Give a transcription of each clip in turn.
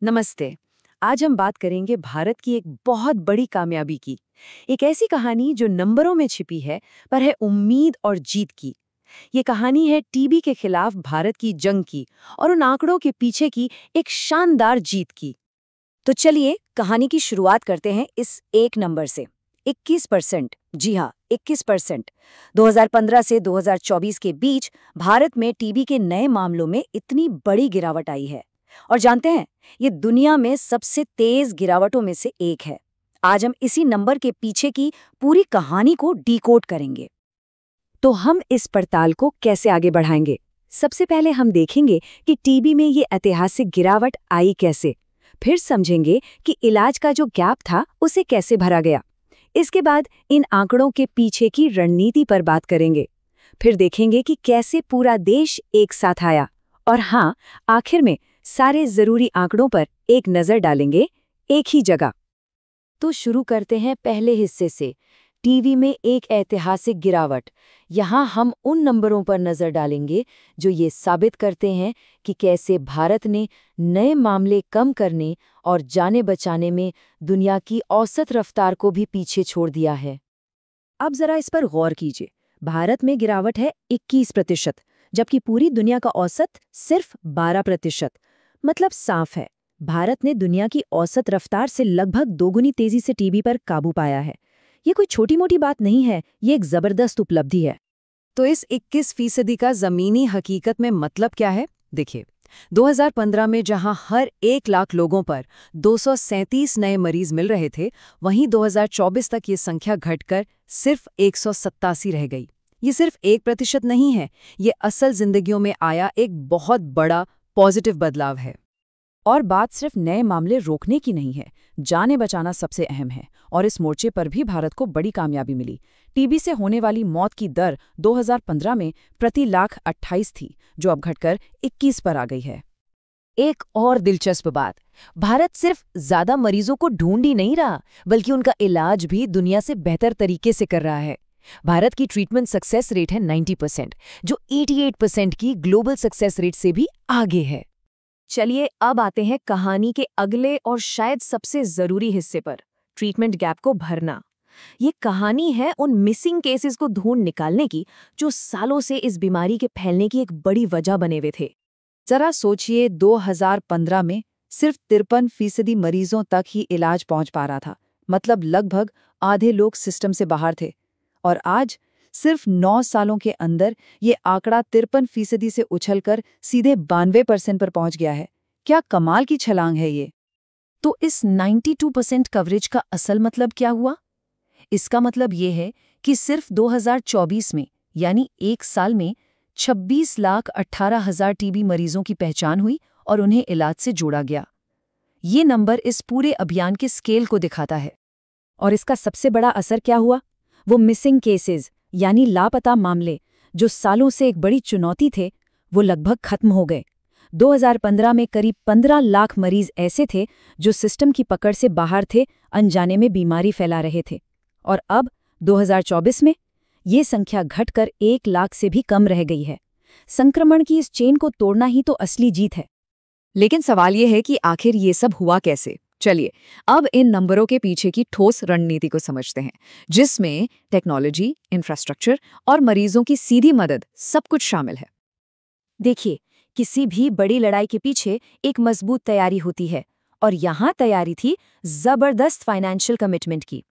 नमस्ते। आज हम बात करेंगे भारत की एक बहुत बड़ी कामयाबी की। एक ऐसी कहानी जो नंबरों में छिपी है पर है उम्मीद और जीत की। ये कहानी है टीबी के खिलाफ भारत की जंग की और उन आंकड़ों के पीछे की एक शानदार जीत की। तो चलिए कहानी की शुरुआत करते हैं इस एक नंबर से। 21%। जी हाँ, 21%। 2015 से 2024 के बीच भारत में टीबी के नए मामलों में इतनी बड़ी गिरावट आई है। और जानते हैं, ये दुनिया में सबसे तेज गिरावटों में से एक है। आज हम इसी नंबर के पीछे की पूरी कहानी को डिकोड करेंगे। तो हम इस पड़ताल को कैसे आगे बढ़ाएंगे? सबसे पहले हम देखेंगे कि टीबी में ये ऐतिहासिक गिरावट आई कैसे। फिर समझेंगे कि इलाज का जो गैप था उसे कैसे भरा गया। इसके बाद इन आंकड़ों के पीछे की रणनीति पर बात करेंगे। फिर देखेंगे कि कैसे पूरा देश एक साथ आया। और हाँ, आखिर में सारे जरूरी आंकड़ों पर एक नजर डालेंगे, एक ही जगह। तो शुरू करते हैं पहले हिस्से से, टीवी में एक ऐतिहासिक गिरावट। यहाँ हम उन नंबरों पर नजर डालेंगे जो ये साबित करते हैं कि कैसे भारत ने नए मामले कम करने और जाने बचाने में दुनिया की औसत रफ्तार को भी पीछे छोड़ दिया है। अब जरा इस पर गौर कीजिए। भारत में गिरावट है 21%, जबकि पूरी दुनिया का औसत सिर्फ 12%। मतलब साफ है, भारत ने दुनिया की औसत रफ्तार से लगभग दोगुनी तेजी से टीबी पर काबू पाया है। ये कोई छोटी मोटी बात नहीं है, ये एक जबरदस्त उपलब्धि है। तो इस 21% का जमीनी हकीकत में मतलब क्या है? देखिए, 2015 में जहां हर 1 लाख लोगों पर 237 नए मरीज मिल रहे थे, वहीं 2024 तक ये संख्या घटकर सिर्फ 187 रह गई। ये सिर्फ 1% नहीं है, ये असल जिंदगियों में आया एक बहुत बड़ा पॉजिटिव बदलाव है। और बात सिर्फ नए मामले रोकने की नहीं है, जाने बचाना सबसे अहम है। और इस मोर्चे पर भी भारत को बड़ी कामयाबी मिली। टीबी से होने वाली मौत की दर 2015 में प्रति लाख 28 थी, जो अब घटकर 21 पर आ गई है। एक और दिलचस्प बात, भारत सिर्फ ज्यादा मरीजों को ढूंढ ही नहीं रहा, बल्कि उनका इलाज भी दुनिया से बेहतर तरीके से कर रहा है। भारत की ट्रीटमेंट सक्सेस रेट है 90%, जो 88% की ग्लोबल सक्सेस रेट से भी आगे है। चलिए अब आते हैं कहानी के अगले और शायद सबसे जरूरी हिस्से पर, ट्रीटमेंट गैप को भरना। ये कहानी है उन मिसिंग केसेस को ढूंढ निकालने की जो सालों से इस बीमारी के फैलने की एक बड़ी वजह बने हुए थे। जरा सोचिए, 2015 में सिर्फ 53% मरीजों तक ही इलाज पहुंच पा रहा था, मतलब लगभग आधे लोग सिस्टम से बाहर थे। और आज सिर्फ 9 सालों के अंदर ये आंकड़ा 53% से उछलकर सीधे 92% पर पहुंच गया है। क्या कमाल की छलांग है ये। तो इस 92% कवरेज का असल मतलब क्या हुआ? इसका मतलब ये है कि सिर्फ 2024 में, यानी एक साल में 26,18,000 टीबी मरीजों की पहचान हुई और उन्हें इलाज से जोड़ा गया। ये नंबर इस पूरे अभियान के स्केल को दिखाता है। और इसका सबसे बड़ा असर क्या हुआ? वो मिसिंग केसेस, यानी लापता मामले, जो सालों से एक बड़ी चुनौती थे, वो लगभग खत्म हो गए। 2015 में करीब 15 लाख मरीज ऐसे थे जो सिस्टम की पकड़ से बाहर थे, अनजाने में बीमारी फैला रहे थे। और अब 2024 में ये संख्या घटकर 1 लाख से भी कम रह गई है। संक्रमण की इस चेन को तोड़ना ही तो असली जीत है। लेकिन सवाल ये है कि आखिर ये सब हुआ कैसे? चलिए अब इन नंबरों के पीछे की ठोस रणनीति को समझते हैं, जिसमें टेक्नोलॉजी, इंफ्रास्ट्रक्चर और मरीजों की सीधी मदद सब कुछ शामिल है। देखिए, किसी भी बड़ी लड़ाई के पीछे एक मजबूत तैयारी होती है, और यहाँ तैयारी थी जबरदस्त फाइनेंशियल कमिटमेंट की।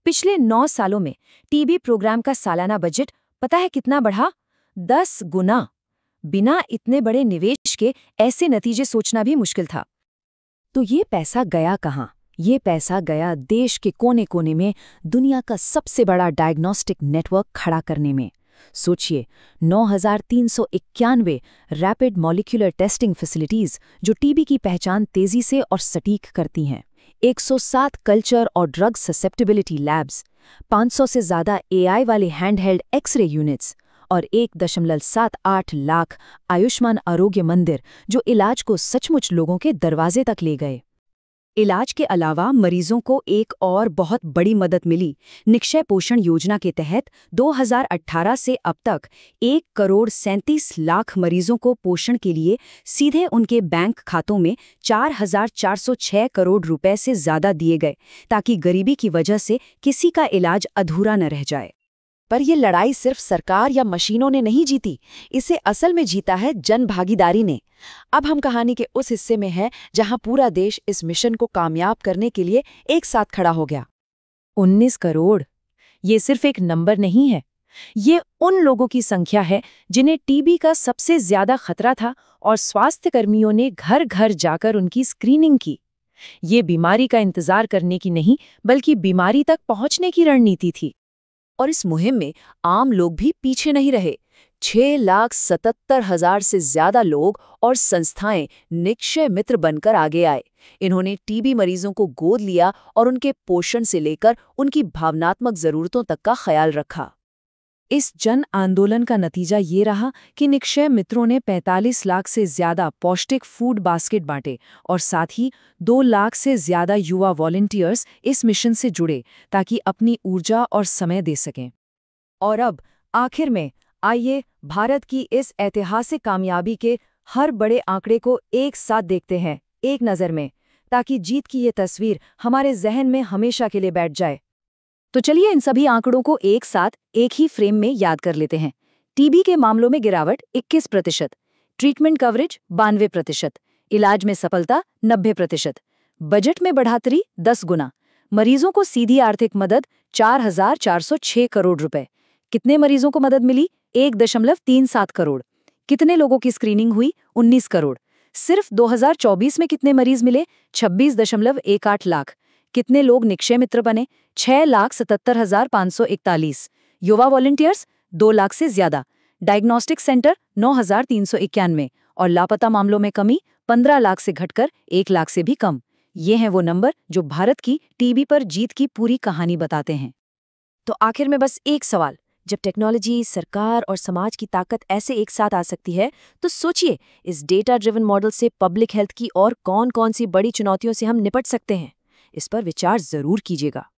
पिछले 9 सालों में टीबी प्रोग्राम का सालाना बजट पता है कितना बढ़ा? 10 गुना। बिना इतने बड़े निवेश के ऐसे नतीजे सोचना भी मुश्किल था। तो ये पैसा गया कहाँ? ये पैसा गया देश के कोने कोने में दुनिया का सबसे बड़ा डायग्नोस्टिक नेटवर्क खड़ा करने में। सोचिए, 9,391 रैपिड मॉलिक्यूलर टेस्टिंग फैसिलिटीज जो टीबी की पहचान तेजी से और सटीक करती हैं, 107 कल्चर और ड्रग ससेप्टिबिलिटी लैब्स, 500 से ज़्यादा एआई वाले हैंडहेल्ड एक्सरे यूनिट्स और 1.78 लाख आयुष्मान आरोग्य मंदिर जो इलाज को सचमुच लोगों के दरवाजे तक ले गए। इलाज के अलावा मरीजों को एक और बहुत बड़ी मदद मिली। निक्षय पोषण योजना के तहत 2018 से अब तक 1,37,00,000 मरीजों को पोषण के लिए सीधे उनके बैंक खातों में 4,406 करोड़ रुपए से ज्यादा दिए गए, ताकि गरीबी की वजह से किसी का इलाज अधूरा न रह जाए। पर ये लड़ाई सिर्फ सरकार या मशीनों ने नहीं जीती, इसे असल में जीता है जन भागीदारी ने। अब हम कहानी के उस हिस्से में हैं जहां पूरा देश इस मिशन को कामयाब करने के लिए एक साथ खड़ा हो गया। 19 करोड़ ये सिर्फ एक नंबर नहीं है, ये उन लोगों की संख्या है जिन्हें टीबी का सबसे ज्यादा खतरा था और स्वास्थ्य कर्मियों ने घर घर जाकर उनकी स्क्रीनिंग की। ये बीमारी का इंतजार करने की नहीं, बल्कि बीमारी तक पहुंचने की रणनीति थी। और इस मुहिम में आम लोग भी पीछे नहीं रहे। 6,77,000 से ज्यादा लोग और संस्थाएं निक्षय मित्र बनकर आगे आए। इन्होंने टीबी मरीजों को गोद लिया और उनके पोषण से लेकर उनकी भावनात्मक जरूरतों तक का ख्याल रखा। इस जन आंदोलन का नतीजा ये रहा कि निक्षय मित्रों ने 45 लाख से ज्यादा पौष्टिक फूड बास्केट बांटे और साथ ही 2 लाख से ज्यादा युवा वॉलंटियर्स इस मिशन से जुड़े, ताकि अपनी ऊर्जा और समय दे सकें। और अब आखिर में आइए भारत की इस ऐतिहासिक कामयाबी के हर बड़े आंकड़े को एक साथ देखते हैं, एक नज़र में, ताकि जीत की ये तस्वीर हमारे जहन में हमेशा के लिए बैठ जाए। तो चलिए इन सभी आंकड़ों को एक साथ एक ही फ्रेम में याद कर लेते हैं। टीबी के मामलों में गिरावट 21%, ट्रीटमेंट कवरेज 92%, इलाज में सफलता 90%, बजट में बढ़ोतरी 10 गुना, मरीजों को सीधी आर्थिक मदद 4,406 करोड़ रुपए। कितने मरीजों को मदद मिली? 1.37 करोड़। कितने लोगों की स्क्रीनिंग हुई? 19 करोड़। सिर्फ 2024 में कितने मरीज मिले? 26.18 लाख। कितने लोग निक्षय मित्र बने? 6,77,541। युवा वॉलंटियर्स 2 लाख से ज्यादा। डायग्नोस्टिक सेंटर 9,391 और लापता मामलों में कमी 15 लाख से घटकर 1 लाख से भी कम। ये हैं वो नंबर जो भारत की टीबी पर जीत की पूरी कहानी बताते हैं। तो आखिर में बस एक सवाल, जब टेक्नोलॉजी, सरकार और समाज की ताकत ऐसे एक साथ आ सकती है, तो सोचिए इस डेटा ड्रिवन मॉडल से पब्लिक हेल्थ की और कौन-कौन सी बड़ी चुनौतियों से हम निपट सकते हैं। इस पर विचार जरूर कीजिएगा।